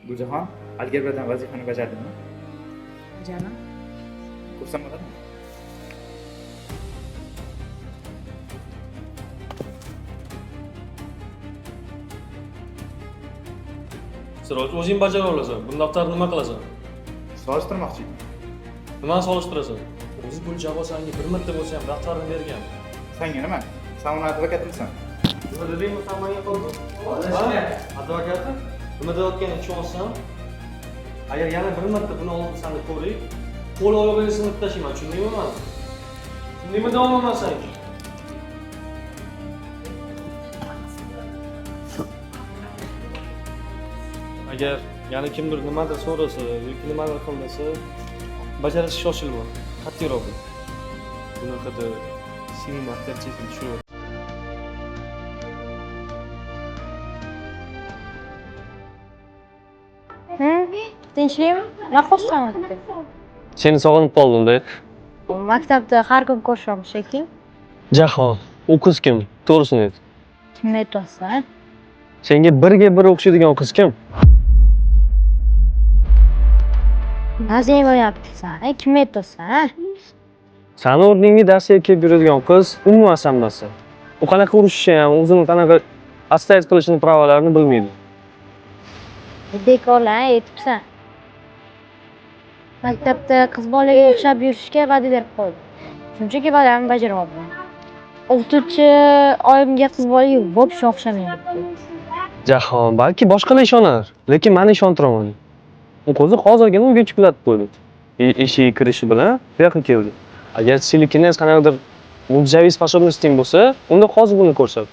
Guljahon, algebradan vazifani bajardingmi? Canım. Kursam bo'ladimi? Siroj, o'zing bajara olasan. Bu daftarni nima qilasan? Solishtirmoqchi edim. Nimani solishtirasan? O'zi Guljaho senga bir marta bo'lsa ham daftarni bergan. Senga nima? Sen uni advokatimisan? Nima dedingmi sen menga qoldi? Advokati? Nima deyotganingni tushunsan? Agar yana bir marta buni olib seni ko'ray, qo'l oyog'ingni sinib tashlayman, tushundingmi men? Tushundingmi deyapman senga? Agar yana kimdir nimadir so'rasa yoki nimadir qilmasa, bajarishga shoshilma. Qat'iyroq bo'l. Bunaqada sening avtoritetini tushunib. Tinchlikmi? Naqosdan o'tdi. Seni sog'inib qoldim-da. Maktabda har kun ko'rishamiz shekilli. Jahon, u qiz kim? To'g'risini ayt. Kimni aytyapsan? Senga birga bir o'xshaydigan qiz kim? Nazing bo'lyapsan. Kimni aytyapsan? Sani o'rningga darsga kelib yuradigan qiz umuman asamlasi. U qanaqa urishishni ham, o'zini qanaqa astat qilishni pravolarini bilmaydi. Bekorlar aytibsan. Maktabda qiz bolaga o'xshab yurishga va'da berib qo'ydi. Shunchaki va'dani bajarmayapman. O'qituvchi oyimga qiz bolaga bo'pshi o'xshamayapti. Jahon, balki boshqalar ishonar, lekin meni ishontiraman. U qizni hozirgina uyga chiqlatib qo'ydi. Eshik kirishi bilan bu yoqqa keldi. Agar senikini qanaqadir mo'jizaviy sposobnosting bo'lsa, unda hozir buni ko'rsat.